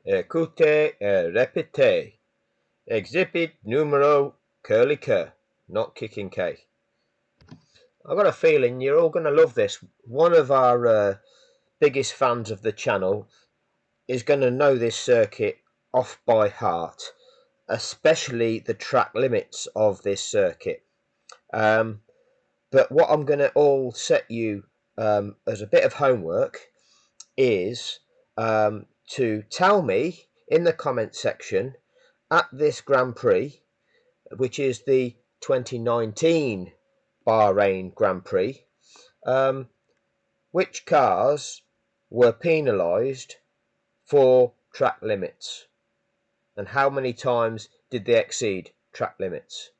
écoutez et répétez. Exhibit numero curly cur, not kicking K. I've got a feeling you're all going to love this. One of our biggest fans of the channel is going to know this circuit off by heart, especially the track limits of this circuit. But what I'm going to all set you as a bit of homework is to tell me in the comment section at this Grand Prix, which is the 2019 Bahrain Grand Prix, which cars were penalised for track limits, and how many times did they exceed track limits?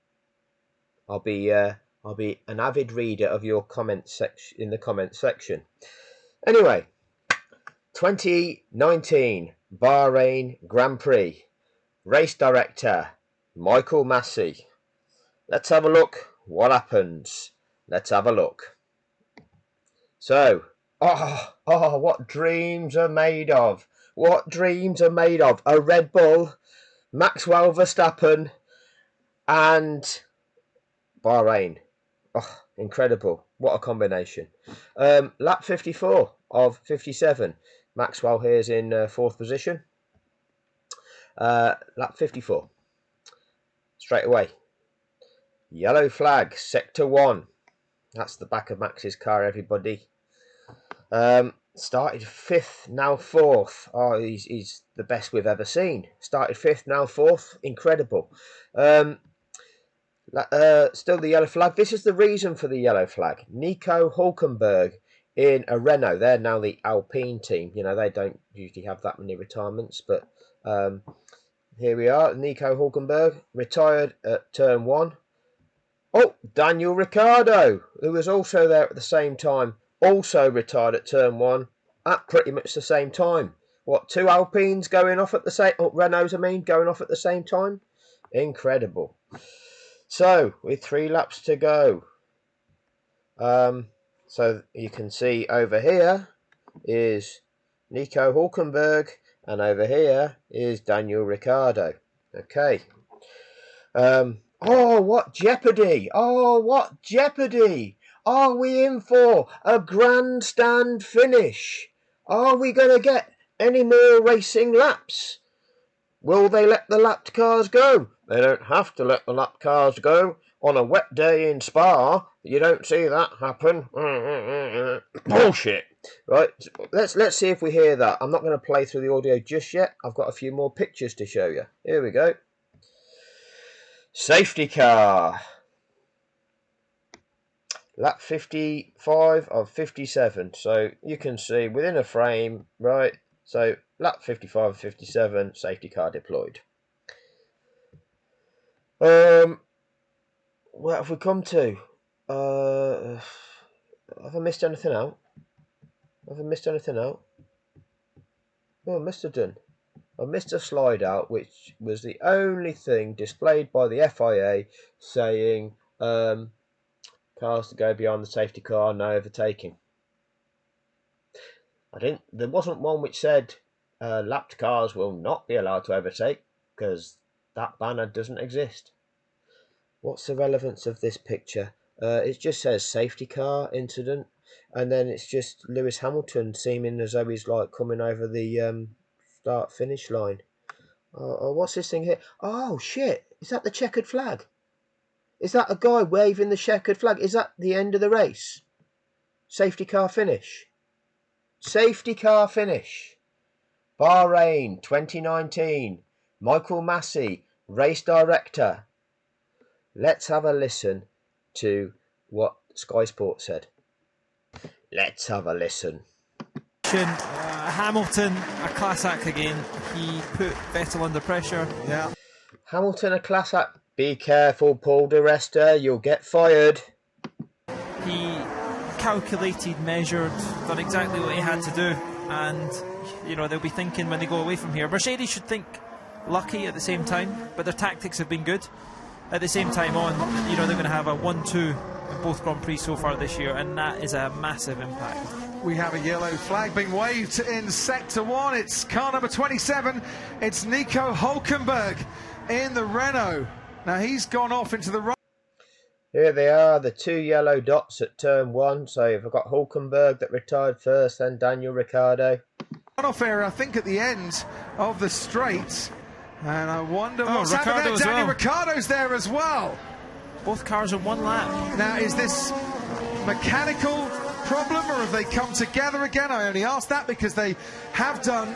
I'll be an avid reader of your comment section in the comment section. Anyway, 2019 Bahrain Grand Prix, race director Michael MASI. Let's have a look what happens. Let's have a look. So, what dreams are made of. What dreams are made of. A Red Bull, Maxwell Verstappen, and Bahrain. Oh, incredible. What a combination. Lap 54 of 57. Maxwell here is in 4th position. Lap 54. Straight away. Yellow flag, sector 1. That's the back of Max's car, everybody. Started 5th, now 4th. Oh, he's the best we've ever seen. Started 5th, now 4th. Incredible. Still the yellow flag. This is the reason for the yellow flag. Nico Hulkenberg in a Renault. They're now the Alpine team. You know, they don't usually have that many retirements, but here we are. Nico Hulkenberg retired at turn 1. Oh, Daniel Ricciardo, who was also there at the same time, also retired at turn 1 at pretty much the same time. What, 2 Alpines going off at the same, Renaults going off at the same time? Incredible. So, with 3 laps to go. So you can see over here is Nico Hulkenberg, and over here is Daniel Ricciardo. Okay. Oh, what jeopardy! Oh, what jeopardy! Are we in for a grandstand finish? Are we going to get any more racing laps? Will they let the lapped cars go? They don't have to let the lapped cars go. On a wet day in Spa, you don't see that happen. Bullshit. Right, let's see if we hear that. I'm not going to play through the audio just yet. I've got a few more pictures to show you. Here we go. Safety car. Lap 55 of 57. So you can see within a frame, right? So lap 55 of 57, safety car deployed. What have we come to? Have I missed anything out? Have I missed anything out? Oh, I must have done. I missed a slide out, which was the only thing displayed by the FIA saying cars to go beyond the safety car, no overtaking. There wasn't one which said lapped cars will not be allowed to overtake, because that banner doesn't exist. What's the relevance of this picture? It just says safety car incident, and then it's just Lewis Hamilton seeming as though he's like coming over the start finish line. Oh, what's this thing here? Oh shit, is that the checkered flag? Is that a guy waving the checkered flag? Is that the end of the race? Safety car finish. Safety car finish. Bahrain 2019. Michael Massey, race director. Let's have a listen to what Sky Sports said. Let's have a listen. Hamilton, a class act again. He put Vettel under pressure. Yeah. Hamilton, a class act. Be careful, Paul di Resta, you'll get fired. He calculated, measured, done exactly what he had to do, and you know they'll be thinking when they go away from here. Mercedes should think lucky at the same time, but their tactics have been good. At the same time they're going to have a 1-2 in both Grand Prix so far this year, and that is a massive impact. We have a yellow flag being waved in sector 1. It's car number 27. It's Nico Hulkenberg in the Renault. Now he's gone off into the right. Here they are, the 2 yellow dots at turn 1. So you've got Hulkenberg that retired first, then Daniel Ricciardo. Runoff area, I think, at the end of the straight. And I wonder what's happened there. Daniel Ricciardo's there as well. Both cars in one lap. Now, is this mechanical problem, or have they come together again? I only ask that because they have done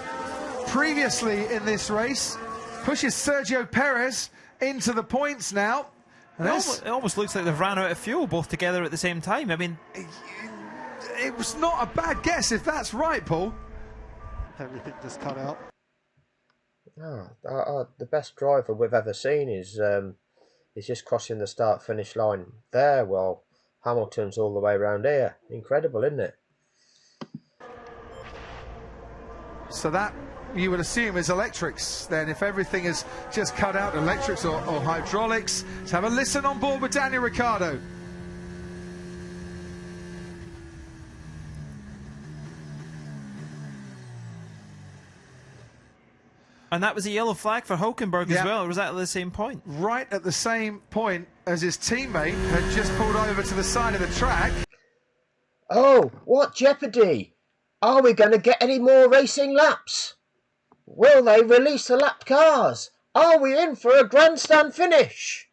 previously in this race. Pushes Sergio Perez into the points now. And it almost looks like they've ran out of fuel both together at the same time. I mean, it was not a bad guess if that's right, Paul. Everything just cut out. The best driver we've ever seen is just crossing the start-finish line there. Well, Hamilton's all the way around here. Incredible, isn't it? So that, you would assume, is electrics then, if everything is just cut out, electrics or hydraulics. Let's have a listen on board with Daniel Ricciardo. And that was a yellow flag for Hulkenberg as well, or was that at the same point? Right at the same point as his teammate had just pulled over to the side of the track. Oh, what jeopardy! Are we going to get any more racing laps? Will they release the lapped cars? Are we in for a grandstand finish?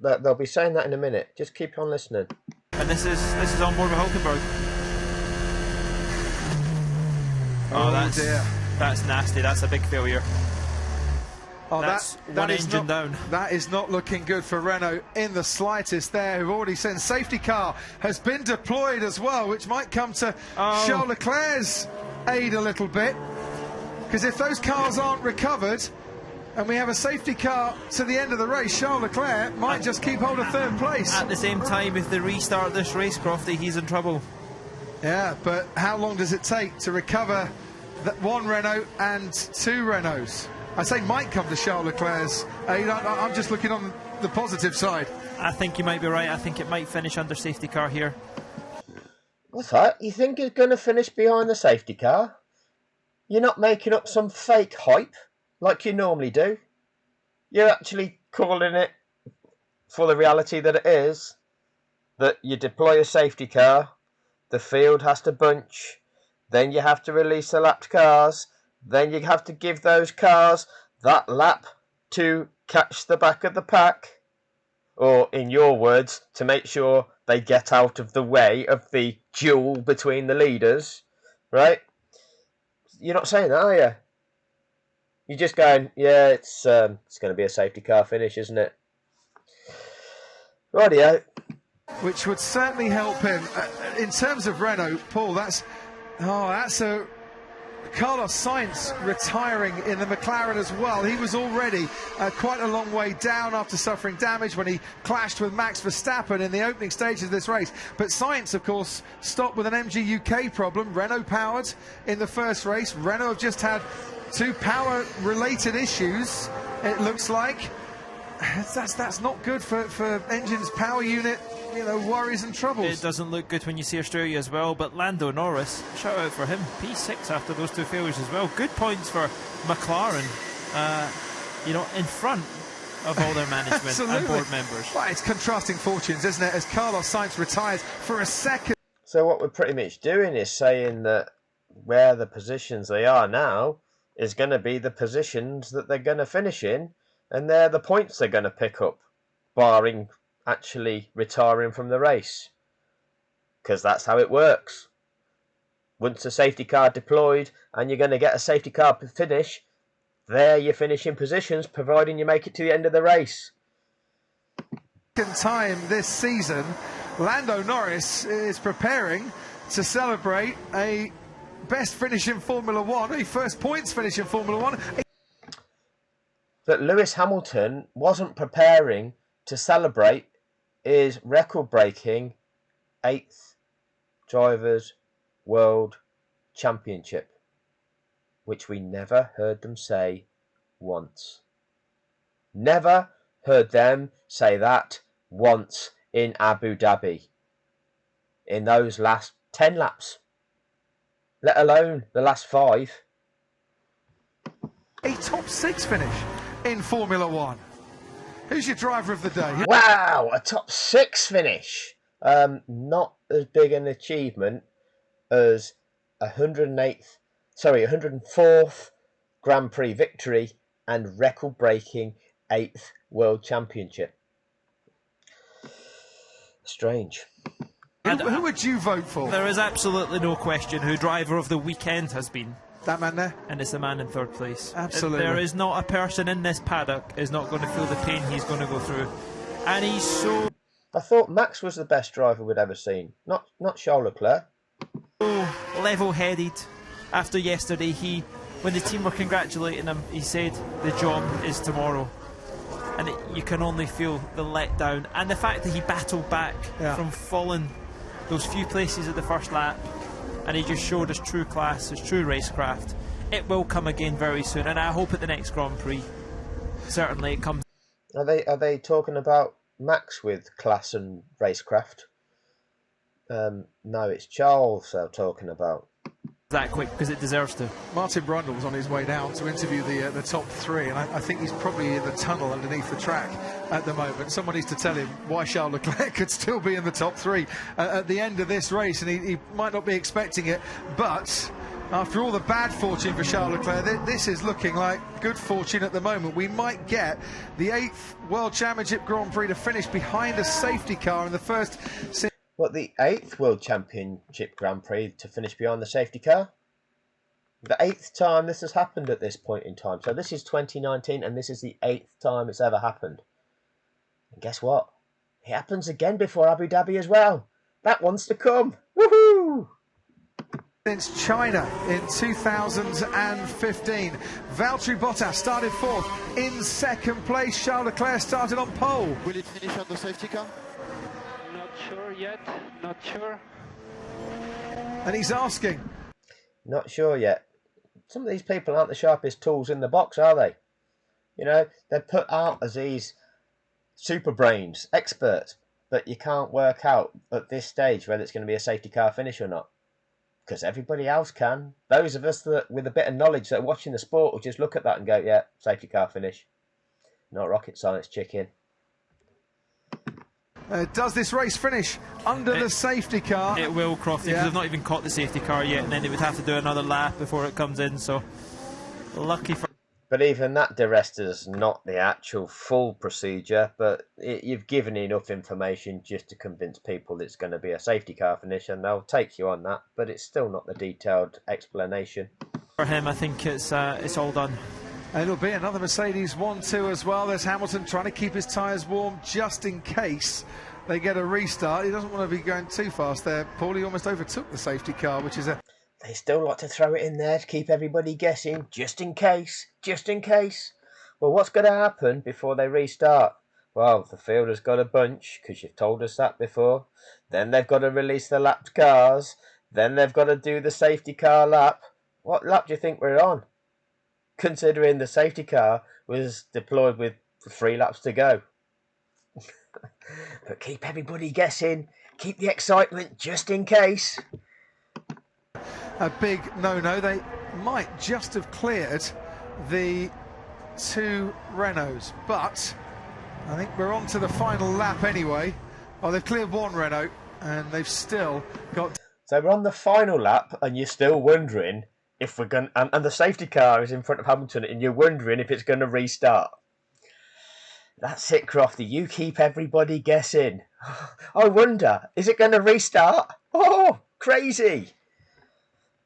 They'll be saying that in a minute. Just keep on listening. And this is on board with Hulkenberg. Oh, dear. That's nasty. That's a big failure. Oh, that's one engine down. That is not looking good for Renault in the slightest there, who've already sent safety car has been deployed as well, which might come to Charles Leclerc's aid a little bit. Because if those cars aren't recovered and we have a safety car to the end of the race, Charles Leclerc might just keep hold of third place. At the same time, if they restart this race, Crofty, he's in trouble. Yeah, but how long does it take to recover that one Renault and 2 Renaults? I say might come to Charles Leclerc's aid. I'm just looking on the positive side. I think you might be right. I think it might finish under safety car here. What's that? You think it's going to finish behind the safety car? You're not making up some fake hype like you normally do. You're actually calling it for the reality that it is. That you deploy a safety car, the field has to bunch, then you have to release the lapped cars, then you have to give those cars that lap to catch the back of the pack. Or, in your words, to make sure they get out of the way of the duel between the leaders. Right? You're not saying that, are you? You're just going, yeah, it's going to be a safety car finish, isn't it? Rightio. Which would certainly help him. In terms of Renault, Paul, that's a Carlos Sainz retiring in the McLaren as well. He was already quite a long way down after suffering damage when he clashed with Max Verstappen in the opening stages of this race. But Sainz, of course, stopped with an MG UK problem. Renault powered in the first race. Renault have just had 2 power-related issues, it looks like. That's not good for engines, power unit, worries and troubles. It doesn't look good when you see Australia as well, but Lando Norris, shout out for him, P6 after those 2 failures as well. Good points for McLaren, in front of all their management and board members. Well, it's contrasting fortunes, isn't it, as Carlos Sainz retires for a second. So what we're pretty much doing is saying that where the positions they are now is going to be the positions that they're going to finish in, and they're the points they're going to pick up, barring actually retiring from the race. Because that's how it works. Once a safety car deployed and you're going to get a safety car finish, there you finish in positions, providing you make it to the end of the race. Second time this season, Lando Norris is preparing to celebrate a best finish in Formula 1, a first points finish in Formula 1. That Lewis Hamilton wasn't preparing to celebrate his record-breaking 8th Drivers' World Championship, which we never heard them say once. Never heard them say that once in Abu Dhabi. In those last 10 laps let alone the last 5. A top 6 finish in Formula One. Who's your driver of the day? Wow, a top 6 finish. Not as big an achievement as 104th Grand Prix victory and record-breaking 8th World Championship. Strange. Who would you vote for? There is absolutely no question who driver of the weekend has been. That man there? And it's the man in 3rd place. Absolutely. There is not a person in this paddock is not going to feel the pain he's going to go through. And he's so... I thought Max was the best driver we'd ever seen. Not Charles Leclerc. Level-headed. After yesterday, when the team were congratulating him, he said the job is tomorrow. And you can only feel the letdown. And the fact that he battled back from falling those few places at the first lap, and he just showed his true class, his true racecraft. It will come again very soon, and I hope at the next Grand Prix, certainly it comes. Are they talking about Max with class and racecraft? No, it's Charles they're talking about. That quick, because it deserves to. Martin Brundle was on his way down to interview the top 3, and I think he's probably in the tunnel underneath the track at the moment. Someone needs to tell him why Charles Leclerc could still be in the top 3 at the end of this race, and he might not be expecting it, but after all the bad fortune for Charles Leclerc, this is looking like good fortune at the moment. We might get the 8th World Championship Grand Prix to finish behind a safety car in the first... What, the 8th World Championship Grand Prix to finish behind the safety car? The 8th time this has happened at this point in time. So this is 2019 and this is the 8th time it's ever happened. And guess what? It happens again before Abu Dhabi as well. That one's to come. Woohoo! Since China in 2015. Valtteri Bottas started 4th. In 2nd place, Charles Leclerc started on pole. Will it finish on the safety car? Not sure yet, not sure. And he's asking. Not sure yet. Some of these people aren't the sharpest tools in the box, are they? You know, they're put out as these super brains, experts, but you can't work out at this stage whether it's going to be a safety car finish or not. Because everybody else can. Those of us that with a bit of knowledge that are watching the sport will just look at that and go, yeah, safety car finish. Not rocket science, chicken. Does this race finish under the safety car? It will, Crofty, because they've not even caught the safety car yet, and then they would have to do another lap before it comes in, so lucky for... But even that, DeResta, is not the actual full procedure, but you've given enough information just to convince people it's going to be a safety car finish, and they'll take you on that, but it's still not the detailed explanation. For him, I think it's all done. And it'll be another Mercedes 1-2 as well. There's Hamilton trying to keep his tyres warm just in case they get a restart. He doesn't want to be going too fast there. Paul, he almost overtook the safety car, which is a... They still like to throw it in there to keep everybody guessing, just in case, just in case. Well, what's going to happen before they restart? Well, the field has got a bunch, because you've told us that before. Then they've got to release the lapped cars. Then they've got to do the safety car lap. What lap do you think we're on? Considering the safety car was deployed with 3 laps to go. But keep everybody guessing. Keep the excitement just in case. A big no-no. They might just have cleared the 2 Renaults, but I think we're on to the final lap anyway. Oh, they've cleared 1 Renault, and they've still got... So we're on the final lap, and you're still wondering if we're going... And the safety car is in front of Hamilton, and you're wondering if it's going to restart. That's it, Crofty. You keep everybody guessing. I wonder, is it going to restart? Oh, crazy.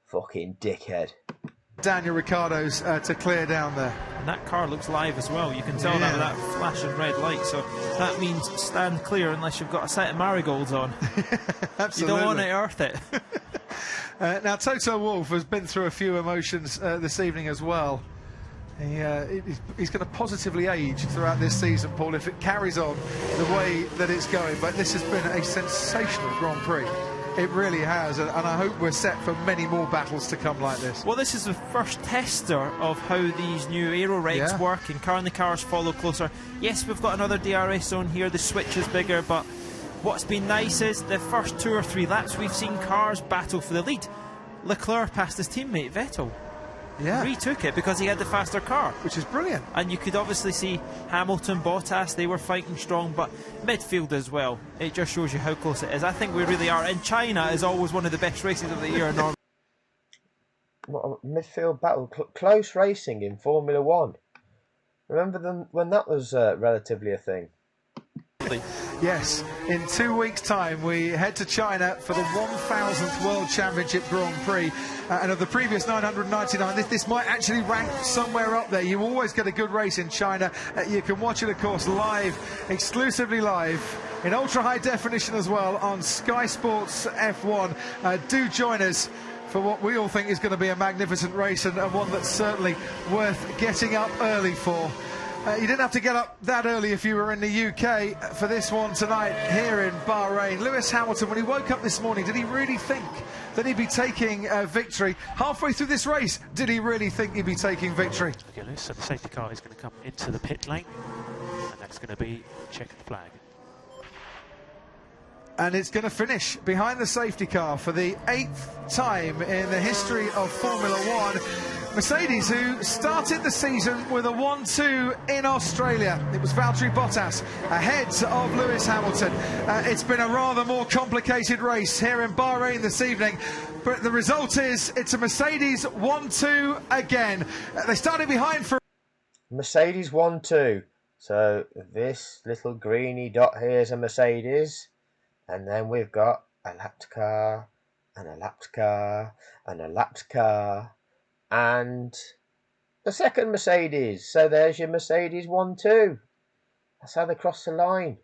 Fucking dickhead. Daniel Ricciardo's to clear down there. And that car looks live as well. You can tell that with that flashing red light. So that means stand clear unless you've got a set of marigolds on. Absolutely. You don't want to earth it. Now, Toto Wolff has been through a few emotions this evening as well. He's going to positively age throughout this season, Paul, if it carries on the way that it's going. But this has been a sensational Grand Prix. It really has, and I hope we're set for many more battles to come like this. Well, this is the first tester of how these new aero regs work, and can the cars follow closer? Yes, we've got another DRS zone here, the switch is bigger, but what's been nice is the first 2 or 3 laps we've seen cars battle for the lead. Leclerc passed his teammate Vettel. Yeah, Retook it because he had the faster car. which is brilliant. And you could obviously see Hamilton, Bottas, they were fighting strong, but midfield as well. It just shows you how close it is. I think we really are. And China is always one of the best races of the year normally. Midfield battle, close racing in Formula One. Remember them when that was relatively a thing? Yes, in 2 weeks' time we head to China for the 1000th World Championship Grand Prix, and of the previous 999, this might actually rank somewhere up there. You always get a good race in China. You can watch it, of course, live, exclusively live, in ultra-high definition as well on Sky Sports F1. Do join us for what we all think is going to be a magnificent race, and one that's certainly worth getting up early for. You didn't have to get up that early if you were in the UK for this one tonight here in Bahrain. Lewis Hamilton, when he woke up this morning, did he really think that he'd be taking victory? Halfway through this race, did he really think he'd be taking victory? Okay, Lewis, so the safety car is going to come into the pit lane, and that's going to be checkered flag. And it's going to finish behind the safety car for the 8th time in the history of Formula One. Mercedes, who started the season with a 1-2 in Australia. It was Valtteri Bottas ahead of Lewis Hamilton. It's been a rather more complicated race here in Bahrain this evening, but the result is it's a Mercedes 1-2 again. They started behind for... Mercedes 1-2. So this little greeny dot here is a Mercedes. And then we've got a lapped car, and a lapped car, and a lapped car, and the second Mercedes. So there's your Mercedes 1-2. That's how they cross the line.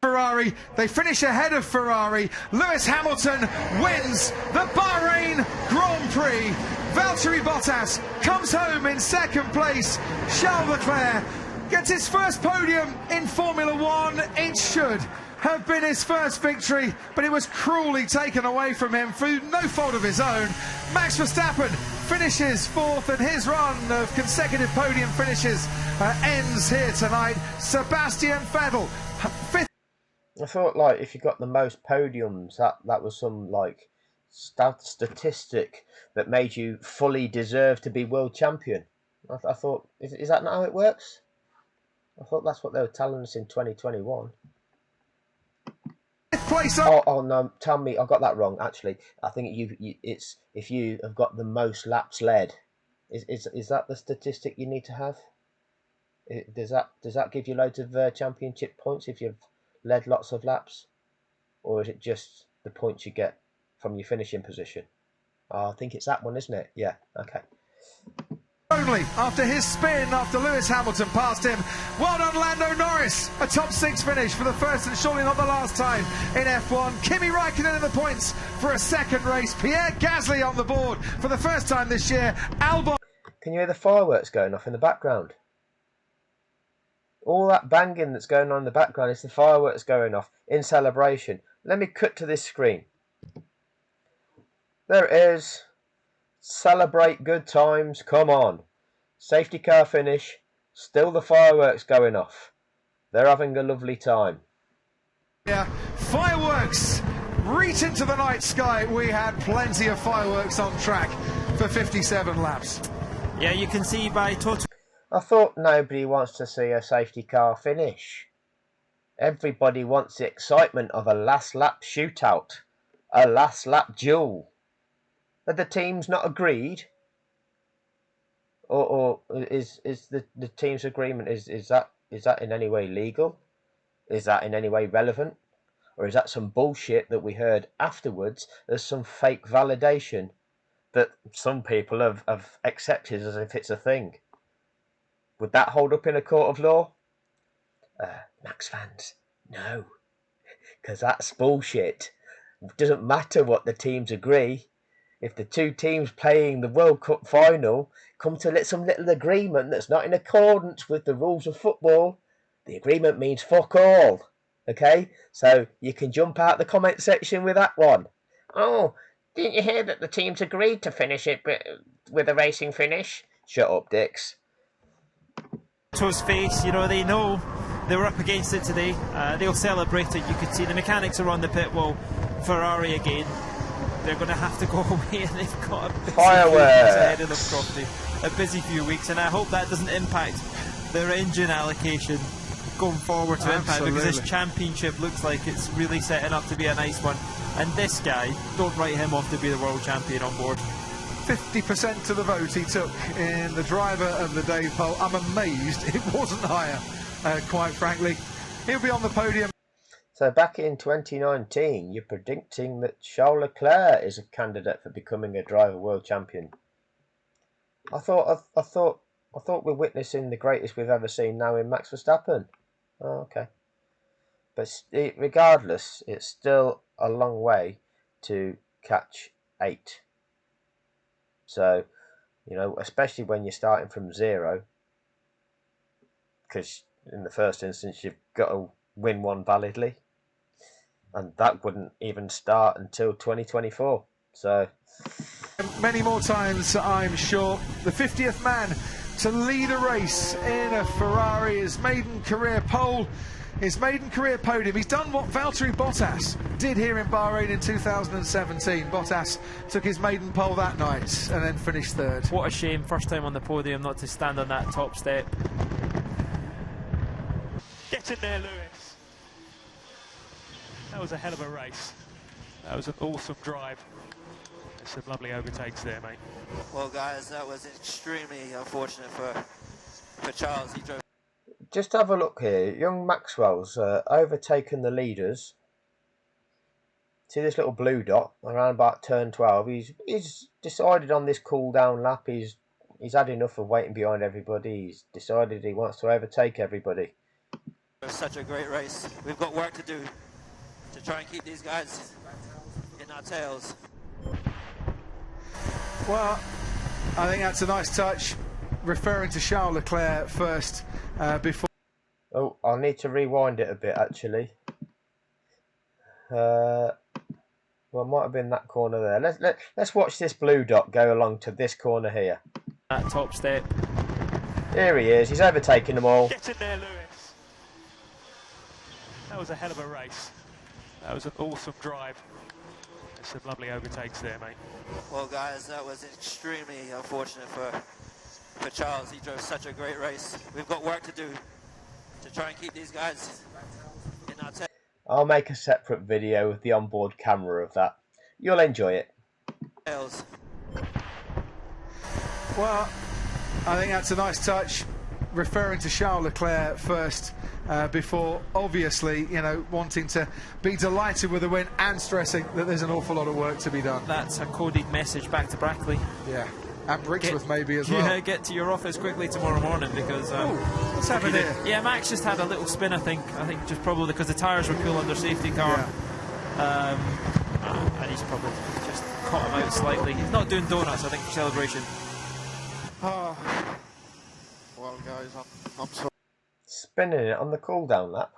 Ferrari, they finish ahead of Ferrari. Lewis Hamilton wins the Bahrain Grand Prix. Valtteri Bottas comes home in second place. Charles Leclerc gets his first podium in Formula One. It should have been his first victory, but it was cruelly taken away from him through no fault of his own. Max Verstappen finishes fourth, and his run of consecutive podium finishes ends here tonight. Sebastian Vettel, fifth. I thought, like, if you got the most podiums, that was some, like, statistic that made you fully deserve to be world champion. I thought, is that not how it works? I thought that's what they were telling us in 2021. Place oh no, tell me, I got that wrong. Actually, I think it's if you have got the most laps led. Is that the statistic you need to have? Does that give you loads of championship points if you've led lots of laps, or is it just the points you get from your finishing position? Oh, I think it's that one, isn't it? Yeah. Okay. Only after his spin, after Lewis Hamilton passed him. Well done, Lando Norris. A top 6 finish for the first and surely not the last time in F1. Kimi Raikkonen in the points for a second race. Pierre Gasly on the board for the first time this year. Albon. Can you hear the fireworks going off in the background? All that banging that's going on in the background is the fireworks going off in celebration. Let me cut to this screen. There it is. Celebrate good times, come on. Safety car finish, still the fireworks going off. They're having a lovely time. Yeah, fireworks reach into the night sky. We had plenty of fireworks on track for 57 laps. Yeah, you can see by total... I thought nobody wants to see a safety car finish. Everybody wants the excitement of a last lap shootout, a last lap duel. Are the teams not agreed? Or is the team's agreement is that in any way legal? Is that in any way relevant? Or is that some bullshit that we heard afterwards as some fake validation that some people have accepted as if it's a thing? Would that hold up in a court of law? Max fans, no. Because that's bullshit. It doesn't matter what the teams agree. If the two teams playing the World Cup final come to some little agreement that's not in accordance with the rules of football, the agreement means fuck all. Okay? So you can jump out the comment section with that one. Oh, didn't you hear that the teams agreed to finish it with a racing finish? Shut up, dicks. To's face, you know, they know they were up against it today. They'll celebrate it. You could see the mechanics are on the pit wall. Ferrari again. they're going to have to go away, and they've got a busy few weeks Fireworks ahead of them, Crofty. A busy few weeks, and I hope that doesn't impact their engine allocation going forward to impact, because this championship looks like it's really setting up to be a nice one. And this guy, don't write him off to be the world champion on board. 50% of the vote he took in the driver of the day poll. I'm amazed it wasn't higher, quite frankly. He'll be on the podium. So back in 2019, you're predicting that Charles Leclerc is a candidate for becoming a driver world champion. I thought we're witnessing the greatest we've ever seen now in Max Verstappen. Oh, okay. But regardless, it's still a long way to catch 8. So, you know, especially when you're starting from 0, because in the first instance you've got to win one validly, and that wouldn't even start until 2024. So many more times, I'm sure. The 50th man to lead a race in a Ferrari, his maiden career pole, his maiden career podium. He's done what Valtteri Bottas did here in Bahrain in 2017. Bottas took his maiden pole that night and then finished 3rd. What a shame, first time on the podium, not to stand on that top step. Get in there, Lewis. That was a hell of a race. That was an awesome drive. There's some lovely overtakes there, mate. Well, guys, that was extremely unfortunate for Charles. He drove. just have a look here. Young Maxwell's overtaken the leaders. See this little blue dot around about turn 12. He's decided on this cool down lap. He's had enough of waiting behind everybody. He's decided he wants to overtake everybody. It was such a great race. We've got work to do to try and keep these guys in our tails. Well, I think that's a nice touch, referring to Charles Leclerc first before. Oh, I'll need to rewind it a bit actually. Well, it might have been that corner there. Let's watch this blue dot go along to this corner here. That top step. Here he is. He's overtaking them all. Get in there, Lewis. That was a hell of a race. That was an awesome drive. There's some lovely overtakes there, mate. Well, guys, that was extremely unfortunate for Charles. He drove such a great race. We've got work to do to try and keep these guys in our tails. I'll make a separate video with the onboard camera of that. You'll enjoy it. Well, I think that's a nice touch, referring to Charles Leclerc first before obviously, you know, wanting to be delighted with the win and stressing that there's an awful lot of work to be done. That's a coded message back to Brackley. Yeah, and Brixworth maybe as well. Yeah, get to your office quickly tomorrow morning because... what's happening here? Yeah, Max just had a little spin, I think just probably because the tyres were cool under safety car. Yeah. And he's probably just caught him out slightly. He's not doing donuts, I think, for celebration. Oh. Well, guys, I'm sorry. Spinning it on the cool down lap.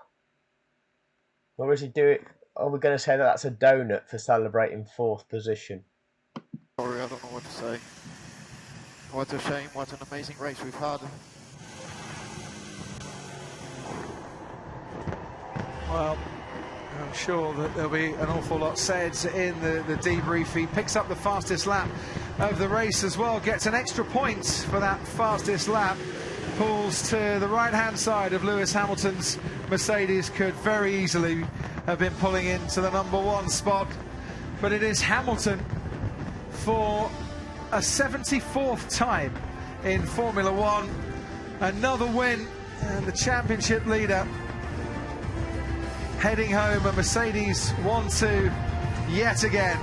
Or is he do it? Are we going to say that that's a donut for celebrating 4th position? Sorry, I don't know what to say. What a shame, what an amazing race we've had. Well, I'm sure that there'll be an awful lot said in the debrief. He picks up the fastest lap of the race as well, gets an extra point for that fastest lap. Pulls to the right-hand side of Lewis Hamilton's Mercedes. Could very easily have been pulling into the #1 spot, but it is Hamilton for a 74th time in Formula One. Another win, and the championship leader heading home, a Mercedes 1-2 yet again.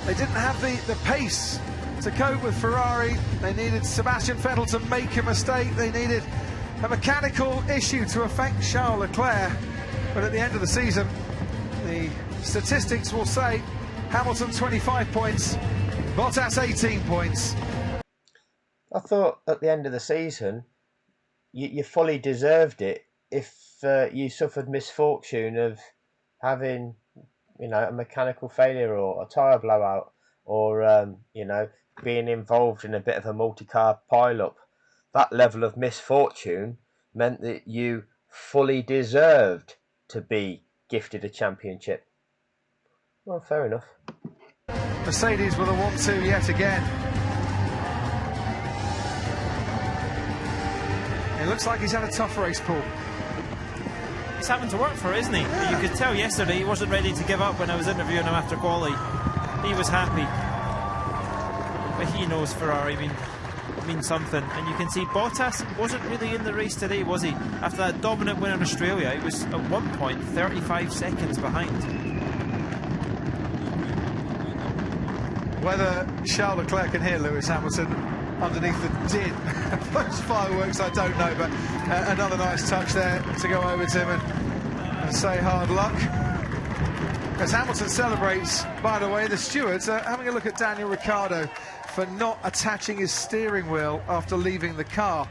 They didn't have the pace to cope with Ferrari. They needed Sebastian Vettel to make a mistake. They needed a mechanical issue to affect Charles Leclerc. But at the end of the season, the statistics will say Hamilton 25 points, Bottas 18 points. I thought at the end of the season, you fully deserved it if you suffered misfortune of having, you know, a mechanical failure or a tyre blowout, or you know, being involved in a bit of a multi-car pile-up. That level of misfortune meant that you fully deserved to be gifted a championship. Well, fair enough. Mercedes with a 1-2 yet again. It looks like he's had a tough race, Paul. He's having to work for it, isn't he? Yeah. You could tell yesterday he wasn't ready to give up when I was interviewing him after quali. He was happy. But he knows Ferrari means something. And you can see Bottas wasn't really in the race today, was he? After that dominant win in Australia, he was at one point 35 seconds behind. Whether Charles Leclerc can hear Lewis Hamilton underneath the din of those fireworks, I don't know, but another nice touch there to go over to him and say hard luck. As Hamilton celebrates, by the way, the stewards are having a look at Daniel Ricciardo for not attaching his steering wheel after leaving the car.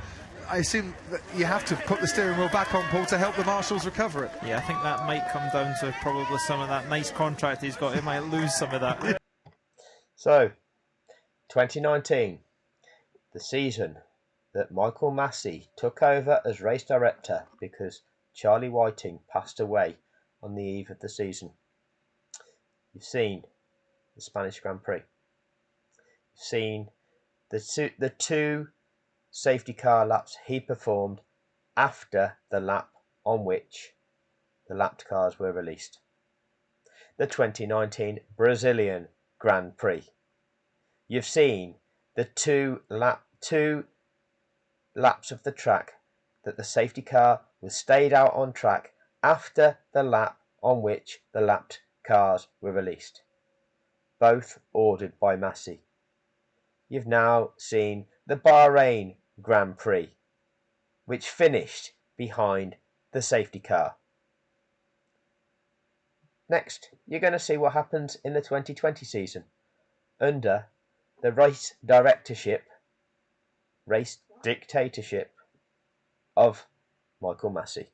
I assume that you have to put the steering wheel back on, Paul, to help the marshals recover it. Yeah, I think that might come down to probably some of that nice contract he's got. He might lose some of that. So, 2019, the season that Michael Masi took over as race director because Charlie Whiting passed away on the eve of the season. You've seen the Spanish Grand Prix. You've seen the two safety car laps he performed after the lap on which the lapped cars were released. The 2019 Brazilian Grand Prix. You've seen the two laps of the track that the safety car was stayed out on track after the lap on which the lapped cars were released, both ordered by Masi. You've now seen the Bahrain Grand Prix, which finished behind the safety car. Next, you're going to see what happens in the 2020 season under the race dictatorship of Michael Masi.